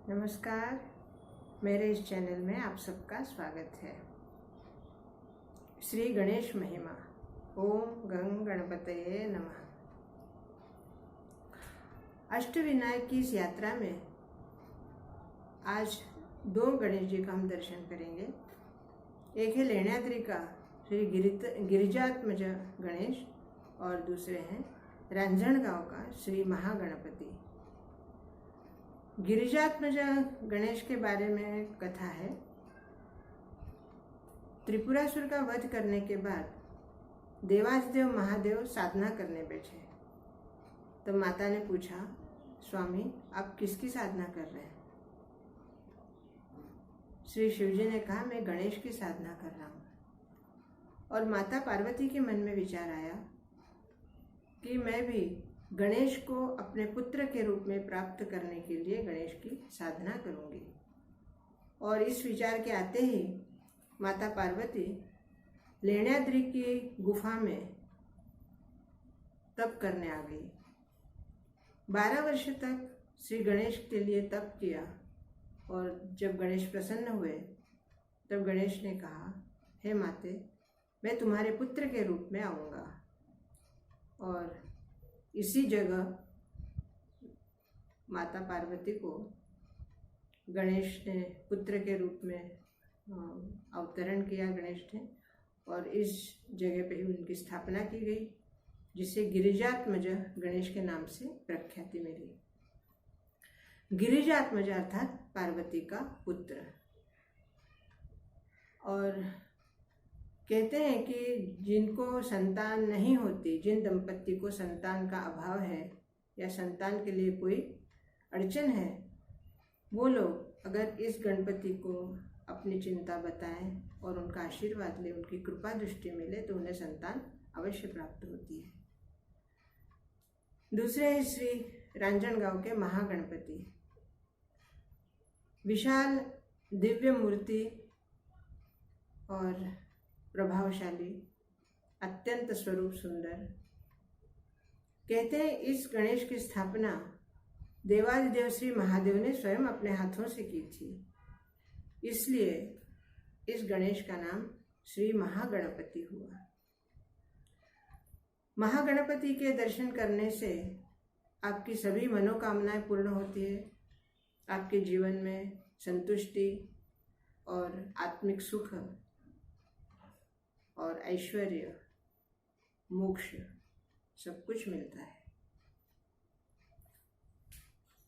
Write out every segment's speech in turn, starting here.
नमस्कार। मेरे इस चैनल में आप सबका स्वागत है। श्री गणेश महिमा। ओम गं गणपतये नमः। अष्टविनायक की इस यात्रा में आज दो गणेश जी का हम दर्शन करेंगे। एक है लेण्याद्रि का श्री गिरिजात्मज गणेश और दूसरे हैं रांजणगांव का श्री महागणपति। गिरिजात्मज गणेश के बारे में कथा है। त्रिपुरासुर का वध करने के बाद देवाधिदेव महादेव साधना करने बैठे। तो माता ने पूछा, स्वामी आप किसकी साधना कर रहे हैं? श्री शिवजी ने कहा, मैं गणेश की साधना कर रहा हूँ। और माता पार्वती के मन में विचार आया कि मैं भी गणेश को अपने पुत्र के रूप में प्राप्त करने के लिए गणेश की साधना करूंगी। और इस विचार के आते ही माता पार्वती लेण्याद्रि की गुफा में तप करने आ गई। 12 वर्ष तक श्री गणेश के लिए तप किया। और जब गणेश प्रसन्न हुए तब गणेश ने कहा, हे माते, मैं तुम्हारे पुत्र के रूप में आऊँगा। और इसी जगह माता पार्वती को गणेश ने पुत्र के रूप में अवतरण किया गणेश ने। और इस जगह पे ही उनकी स्थापना की गई, जिसे गिरिजात्मज गणेश के नाम से प्रख्याति मिली। गिरिजात्मज अर्थात पार्वती का पुत्र। और कहते हैं कि जिनको संतान नहीं होती, जिन दंपति को संतान का अभाव है या संतान के लिए कोई अड़चन है, वो लोग अगर इस गणपति को अपनी चिंता बताएं और उनका आशीर्वाद ले, उनकी कृपा दृष्टि मिले, तो उन्हें संतान अवश्य प्राप्त होती है। दूसरे है श्री रांजणगांव के महागणपति। विशाल दिव्य मूर्ति और प्रभावशाली, अत्यंत स्वरूप सुंदर। कहते हैं इस गणेश की स्थापना देवाधिदेव श्री महादेव ने स्वयं अपने हाथों से की थी। इसलिए इस गणेश का नाम श्री महागणपति हुआ। महागणपति के दर्शन करने से आपकी सभी मनोकामनाएं पूर्ण होती है। आपके जीवन में संतुष्टि और आत्मिक सुख और ऐश्वर्य, मोक्ष सब कुछ मिलता है।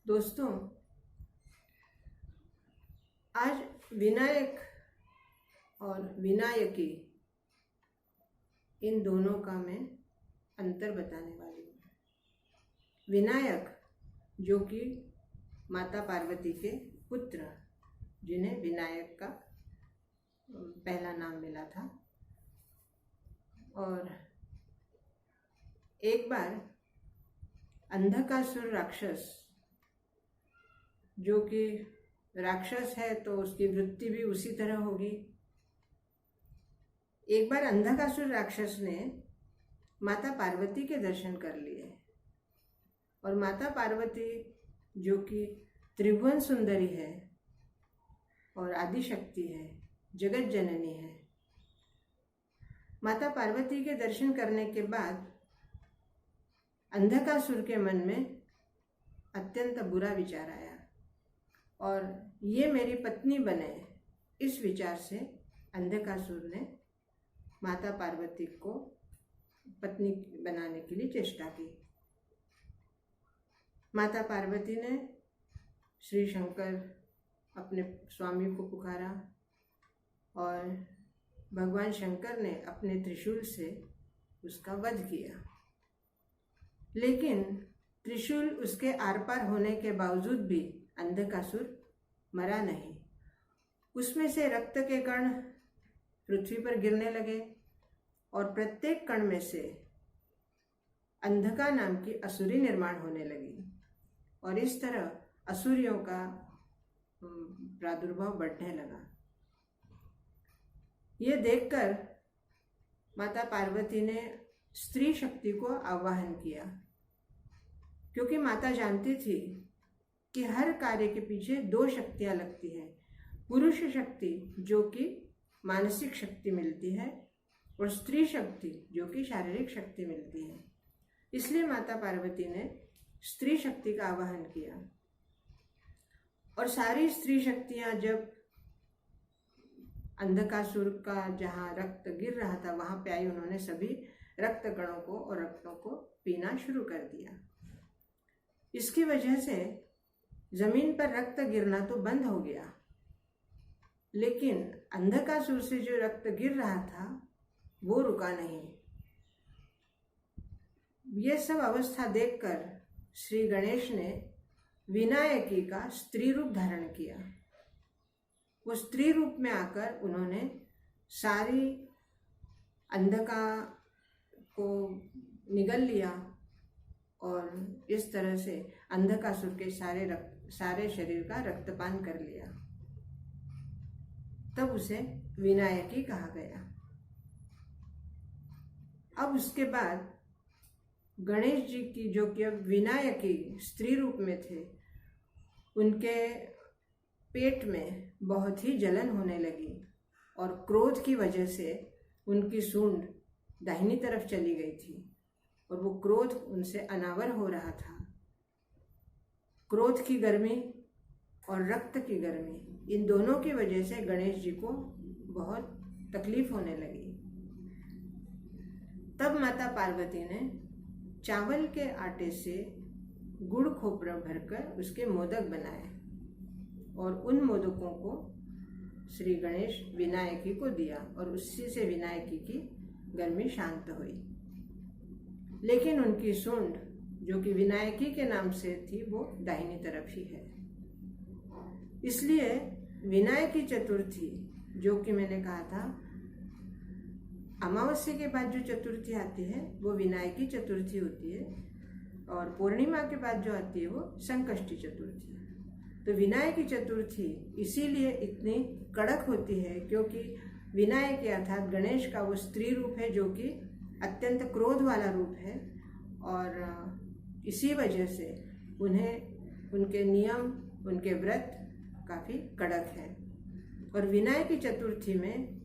दोस्तों, आज विनायक और विनायकी, इन दोनों का मैं अंतर बताने वाली हूँ। विनायक जो कि माता पार्वती के पुत्र, जिन्हें विनायक का पहला नाम मिला था। और एक बार अंधकासुर राक्षस, जो कि राक्षस है तो उसकी वृत्ति भी उसी तरह होगी। एक बार अंधकासुर राक्षस ने माता पार्वती के दर्शन कर लिए। और माता पार्वती जो कि त्रिभुवन सुंदरी है और आदिशक्ति है, जगत जननी है, माता पार्वती के दर्शन करने के बाद अंधकासुर के मन में अत्यंत बुरा विचार आया। और ये मेरी पत्नी बने, इस विचार से अंधकासुर ने माता पार्वती को पत्नी बनाने के लिए चेष्टा की। माता पार्वती ने श्री शंकर अपने स्वामी को पुकारा और भगवान शंकर ने अपने त्रिशूल से उसका वध किया। लेकिन त्रिशूल उसके आर पार होने के बावजूद भी अंधकासुर मरा नहीं। उसमें से रक्त के कण पृथ्वी पर गिरने लगे और प्रत्येक कण में से अंधका नाम की असुरी निर्माण होने लगी। और इस तरह असुरियों का प्रादुर्भाव बढ़ने लगा। ये देखकर माता पार्वती ने स्त्री शक्ति को आवाहन किया, क्योंकि माता जानती थी कि हर कार्य के पीछे दो शक्तियां लगती है, पुरुष शक्ति जो कि मानसिक शक्ति मिलती है और स्त्री शक्ति जो कि शारीरिक शक्ति मिलती है। इसलिए माता पार्वती ने स्त्री शक्ति का आवाहन किया और सारी स्त्री शक्तियां जब अंधकासुर का जहाँ रक्त गिर रहा था वहां पे आई, उन्होंने सभी रक्त कणों को और रक्तों को पीना शुरू कर दिया। इसकी वजह से जमीन पर रक्त गिरना तो बंद हो गया, लेकिन अंधकासुर से जो रक्त गिर रहा था वो रुका नहीं। ये सब अवस्था देखकर श्री गणेश ने विनायकी का स्त्री रूप धारण किया। वो स्त्री रूप में आकर उन्होंने सारी अंधका को निगल लिया और इस तरह से अंधकासुर के सारे शरीर का रक्तपान कर लिया। तब उसे विनायकी कहा गया। अब उसके बाद गणेश जी की, जो कि अब विनायकी स्त्री रूप में थे, उनके पेट में बहुत ही जलन होने लगी और क्रोध की वजह से उनकी सूंड दाहिनी तरफ चली गई थी और वो क्रोध उनसे अनावर हो रहा था। क्रोध की गर्मी और रक्त की गर्मी, इन दोनों की वजह से गणेश जी को बहुत तकलीफ होने लगी। तब माता पार्वती ने चावल के आटे से गुड़ खोपरा भरकर उसके मोदक बनाए और उन मोदकों को श्री गणेश विनायकी को दिया और उसी से विनायकी की गर्मी शांत हुई। लेकिन उनकी सूंड जो कि विनायकी के नाम से थी वो दाहिनी तरफ ही है। इसलिए विनायकी चतुर्थी, जो कि मैंने कहा था अमावस्या के बाद जो चतुर्थी आती है वो विनायकी चतुर्थी होती है और पूर्णिमा के बाद जो आती है वो संकष्टी चतुर्थी। तो विनायकी चतुर्थी इसीलिए इतनी कड़क होती है क्योंकि विनायक अर्थात गणेश का वो स्त्री रूप है जो कि अत्यंत क्रोध वाला रूप है और इसी वजह से उन्हें उनके नियम, उनके व्रत काफ़ी कड़क है। और विनायकी चतुर्थी में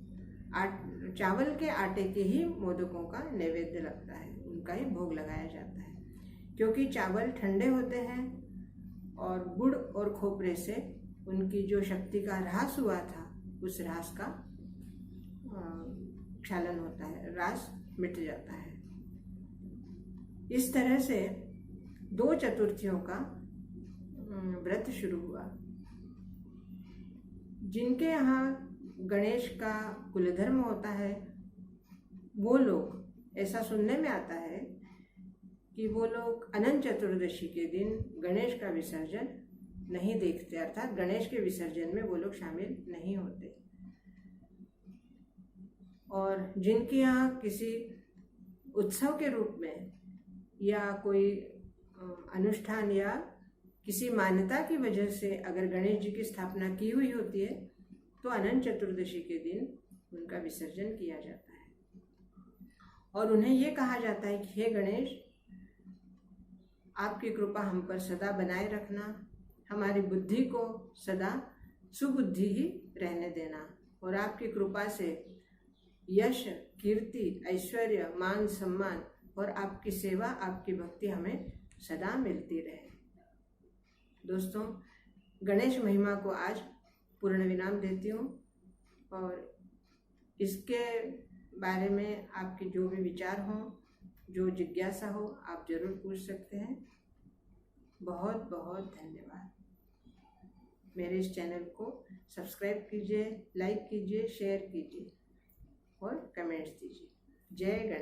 चावल के आटे के ही मोदकों का नैवेद्य लगता है, उनका ही भोग लगाया जाता है क्योंकि चावल ठंडे होते हैं और गुड़ और खोपरे से उनकी जो शक्ति का ह्रास हुआ था उस ह्रास का क्षालन होता है, ह्रास मिट जाता है। इस तरह से 2 चतुर्थियों का व्रत शुरू हुआ। जिनके यहाँ गणेश का कुलधर्म होता है वो लोग, ऐसा सुनने में आता है कि वो लोग अनंत चतुर्दशी के दिन गणेश का विसर्जन नहीं देखते, अर्थात गणेश के विसर्जन में वो लोग शामिल नहीं होते। और जिनके यहाँ किसी उत्सव के रूप में या कोई अनुष्ठान या किसी मान्यता की वजह से अगर गणेश जी की स्थापना की हुई होती है तो अनंत चतुर्दशी के दिन उनका विसर्जन किया जाता है और उन्हें ये कहा जाता है कि हे गणेश, आपकी कृपा हम पर सदा बनाए रखना, हमारी बुद्धि को सदा सुबुद्धि ही रहने देना और आपकी कृपा से यश, कीर्ति, ऐश्वर्य, मान, सम्मान और आपकी सेवा, आपकी भक्ति हमें सदा मिलती रहे। दोस्तों, गणेश महिमा को आज पूर्ण विराम देती हूँ और इसके बारे में आपके जो भी विचार हों, जो जिज्ञासा हो, आप जरूर पूछ सकते हैं। बहुत बहुत धन्यवाद। मेरे इस चैनल को सब्सक्राइब कीजिए, लाइक कीजिए, शेयर कीजिए और कमेंट्स दीजिए। जय गणेश।